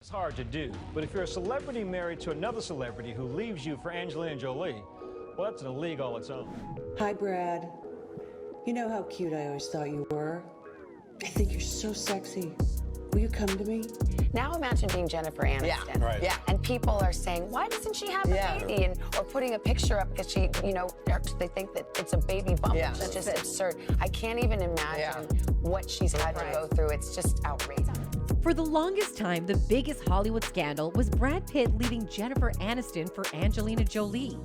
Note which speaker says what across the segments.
Speaker 1: It's hard to do, but if you're a celebrity married to another celebrity who leaves you for Angelina Jolie, well, that's a league all its own.
Speaker 2: Hi, Brad. You know how cute I always thought you were? I think you're so sexy. Will you come to me?
Speaker 3: Now imagine being Jennifer Aniston.
Speaker 4: Yeah, right.
Speaker 3: Yeah. And people are saying, why doesn't she have a baby? Or putting a picture up because she, they think that it's a baby bump.
Speaker 4: Yeah.
Speaker 3: That's just absurd. I can't even imagine what she's had to go through. It's just outrageous.
Speaker 5: For the longest time, the biggest Hollywood scandal was Brad Pitt leaving Jennifer Aniston for Angelina Jolie.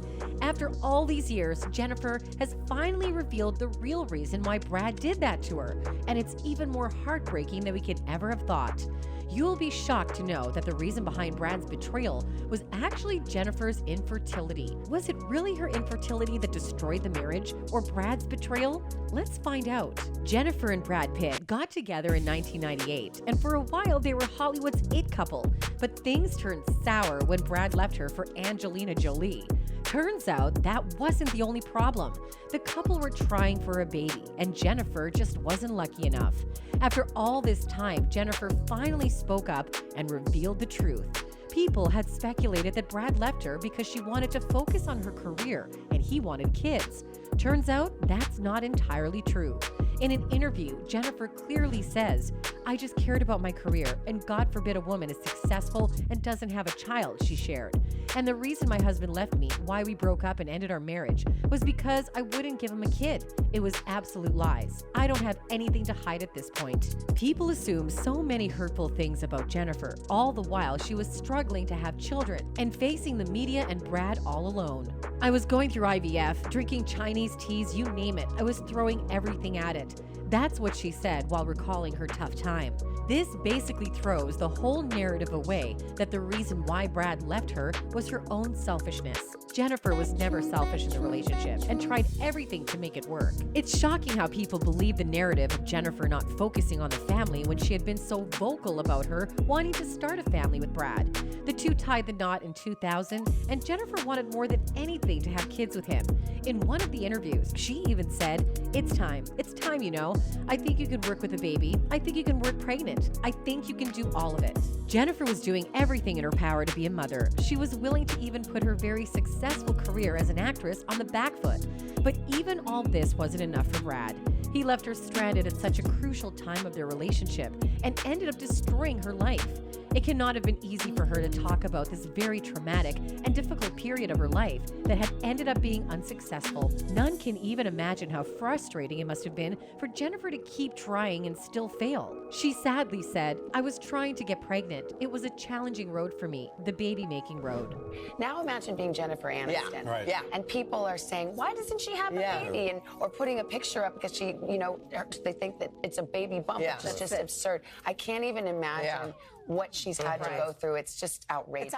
Speaker 5: After all these years, Jennifer has finally revealed the real reason why Brad did that to her, and it's even more heartbreaking than we could ever have thought. You'll be shocked to know that the reason behind Brad's betrayal was actually Jennifer's infertility. Was it really her infertility that destroyed the marriage, or Brad's betrayal? Let's find out. Jennifer and Brad Pitt got together in 1998, and for a while they were Hollywood's it couple. But things turned sour when Brad left her for Angelina Jolie. Turns out that wasn't the only problem. The couple were trying for a baby, and Jennifer just wasn't lucky enough. After all this time, Jennifer finally spoke up and revealed the truth. People had speculated that Brad left her because she wanted to focus on her career and he wanted kids. Turns out that's not entirely true. In an interview, Jennifer clearly says, "I just cared about my career, and God forbid a woman is successful and doesn't have a child," she shared. "And the reason my husband left me, why we broke up and ended our marriage, was because I wouldn't give him a kid. It was absolute lies. I don't have anything to hide at this point." People assume so many hurtful things about Jennifer, all the while she was struggling to have children and facing the media and Brad all alone. "I was going through IVF, drinking Chinese teas, you name it. I was throwing everything at it." That's what she said while recalling her tough time. This basically throws the whole narrative away that the reason why Brad left her was her own selfishness. Jennifer was never selfish in the relationship and tried everything to make it work. It's shocking how people believe the narrative of Jennifer not focusing on the family when she had been so vocal about her wanting to start a family with Brad. The two tied the knot in 2000, and Jennifer wanted more than anything to have kids with him. In one of the interviews, she even said, It's time, you know. I think you can work with a baby. I think you can work pregnant. I think you can do all of it." Jennifer was doing everything in her power to be a mother. She was willing to even put her very successful career as an actress on the back foot. But even all this wasn't enough for Brad. He left her stranded at such a crucial time of their relationship and ended up destroying her life. It cannot have been easy for her to talk about this very traumatic and difficult period of her life that had ended up being unsuccessful. None can even imagine how frustrating it must have been for Jennifer to keep trying and still fail. She sadly said, "I was trying to get pregnant. It was a challenging road for me, the baby-making road."
Speaker 3: Now imagine being Jennifer Aniston.
Speaker 4: Right.
Speaker 3: And people are saying, why doesn't she have a baby? Or putting a picture up because she, they think that it's a baby bump. That's just absurd. I can't even imagine what she's had to go through. It's just outrageous.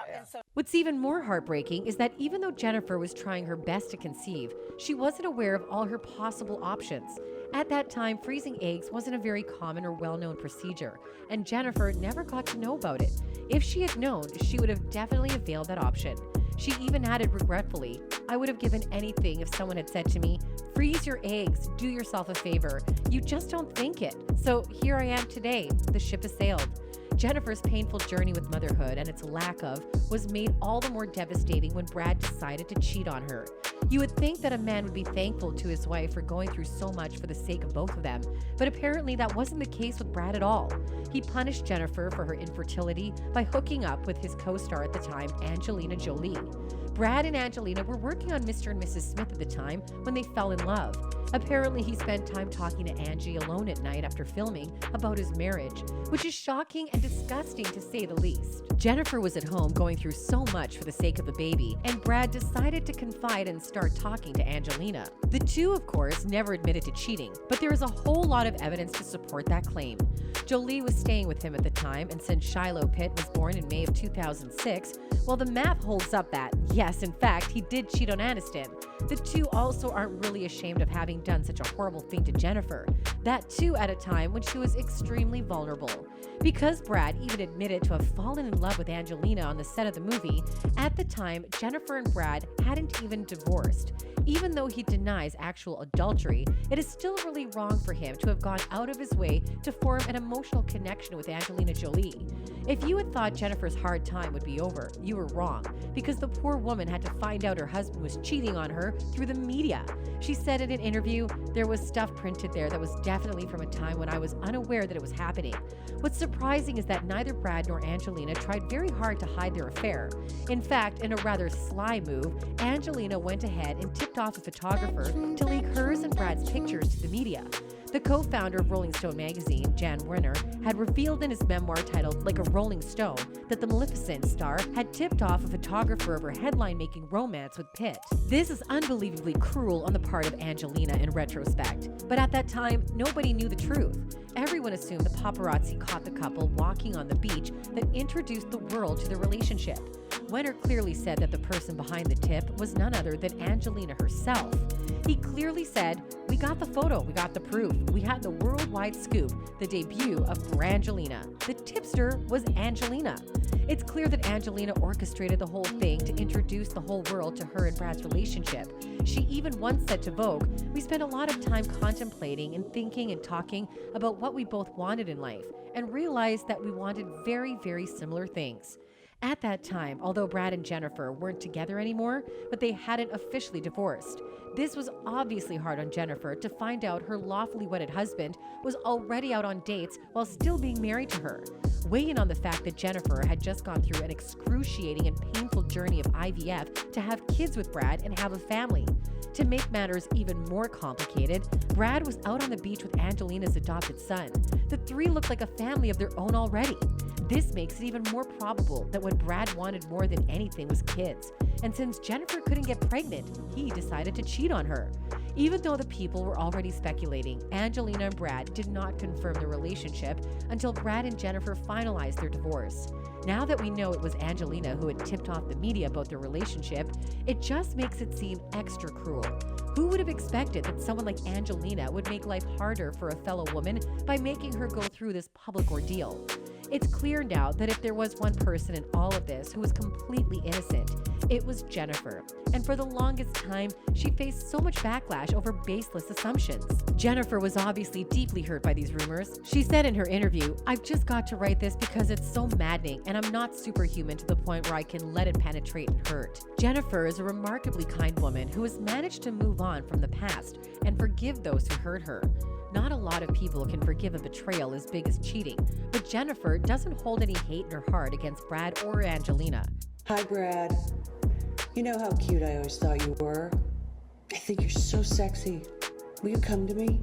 Speaker 5: What's even more heartbreaking is that even though Jennifer was trying her best to conceive, she wasn't aware of all her possible options. At that time, freezing eggs wasn't a very common or well-known procedure, and Jennifer never got to know about it. If she had known, she would have definitely availed that option. She even added regretfully, "I would have given anything if someone had said to me, 'Freeze your eggs, do yourself a favor.' You just don't think it. So here I am today. The ship has sailed." Jennifer's painful journey with motherhood and its lack of was made all the more devastating when Brad decided to cheat on her. You would think that a man would be thankful to his wife for going through so much for the sake of both of them, but apparently that wasn't the case with Brad at all. He punished Jennifer for her infertility by hooking up with his co-star at the time, Angelina Jolie. Brad and Angelina were working on Mr. and Mrs. Smith at the time when they fell in love. Apparently, he spent time talking to Angie alone at night after filming about his marriage, which is shocking and disgusting to say the least. Jennifer was at home going through so much for the sake of the baby, and Brad decided to confide and start talking to Angelina. The two, of course, never admitted to cheating, but there is a whole lot of evidence to support that claim. Jolie was staying with him at the time, and since Shiloh Pitt was born in May of 2006, well, the math holds up that, yes, in fact, he did cheat on Aniston. The two also aren't really ashamed of having done such a horrible thing to Jennifer. That too at a time when she was extremely vulnerable. Because Brad even admitted to have fallen in love with Angelina on the set of the movie, at the time, Jennifer and Brad hadn't even divorced. Even though he denies actual adultery, it is still really wrong for him to have gone out of his way to form an emotional connection with Angelina Jolie. If you had thought Jennifer's hard time would be over, you were wrong, because the poor woman had to find out her husband was cheating on her through the media. She said in an interview, "There was stuff printed there that was definitely from a time when I was unaware that it was happening." What's surprising is that neither Brad nor Angelina tried very hard to hide their affair. In fact, in a rather sly move, Angelina went ahead and tipped off a photographer to leak hers and Brad's pictures to the media. The co-founder of Rolling Stone magazine, Jan Werner, had revealed in his memoir titled Like a Rolling Stone that the Maleficent star had tipped off a photographer of her headline-making romance with Pitt. This is unbelievably cruel on the part of Angelina in retrospect, but at that time, nobody knew the truth. Everyone assumed the paparazzi caught the couple walking on the beach that introduced the world to the relationship. Wenner clearly said that the person behind the tip was none other than Angelina herself. He clearly said, "We got the photo, we got the proof, we had the worldwide scoop, the debut of Brangelina. The tipster was Angelina." It's clear that Angelina orchestrated the whole thing to introduce the whole world to her and Brad's relationship. She even once said to Vogue, "We spent a lot of time contemplating and thinking and talking about what we both wanted in life and realized that we wanted very, very similar things." At that time, although Brad and Jennifer weren't together anymore, but they hadn't officially divorced. This was obviously hard on Jennifer to find out her lawfully wedded husband was already out on dates while still being married to her. Weigh in on the fact that Jennifer had just gone through an excruciating and painful journey of IVF to have kids with Brad and have a family. To make matters even more complicated, Brad was out on the beach with Angelina's adopted son. The three looked like a family of their own already. This makes it even more probable that what Brad wanted more than anything was kids. And since Jennifer couldn't get pregnant, he decided to cheat on her. Even though the people were already speculating, Angelina and Brad did not confirm their relationship until Brad and Jennifer finalized their divorce. Now that we know it was Angelina who had tipped off the media about their relationship, it just makes it seem extra cruel. Who would have expected that someone like Angelina would make life harder for a fellow woman by making her go through this public ordeal? It's clear now that if there was one person in all of this who was completely innocent, it was Jennifer. And for the longest time, she faced so much backlash over baseless assumptions. Jennifer was obviously deeply hurt by these rumors. She said in her interview, "I've just got to write this because it's so maddening and I'm not superhuman to the point where I can let it penetrate and hurt." Jennifer is a remarkably kind woman who has managed to move on from the past and forgive those who hurt her. Not a lot of people can forgive a betrayal as big as cheating, but Jennifer doesn't hold any hate in her heart against Brad or Angelina.
Speaker 2: Hi, Brad. You know how cute I always thought you were? I think you're so sexy. Will you come to me?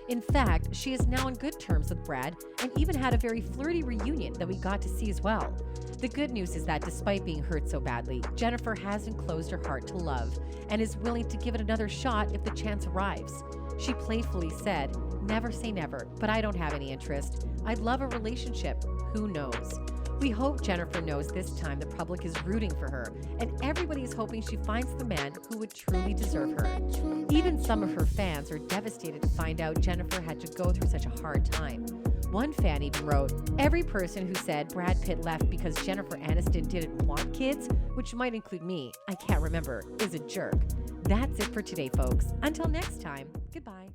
Speaker 5: In fact, she is now on good terms with Brad and even had a very flirty reunion that we got to see as well. The good news is that despite being hurt so badly, Jennifer hasn't closed her heart to love and is willing to give it another shot if the chance arrives. She playfully said, "Never say never, but I don't have any interest. I'd love a relationship. Who knows?" We hope Jennifer knows this time the public is rooting for her, and everybody is hoping she finds the man who would truly deserve her. Even some of her fans are devastated to find out Jennifer had to go through such a hard time. One fan even wrote, "Every person who said Brad Pitt left because Jennifer Aniston didn't want kids, which might include me, I can't remember, is a jerk." That's it for today, folks. Until next time, goodbye.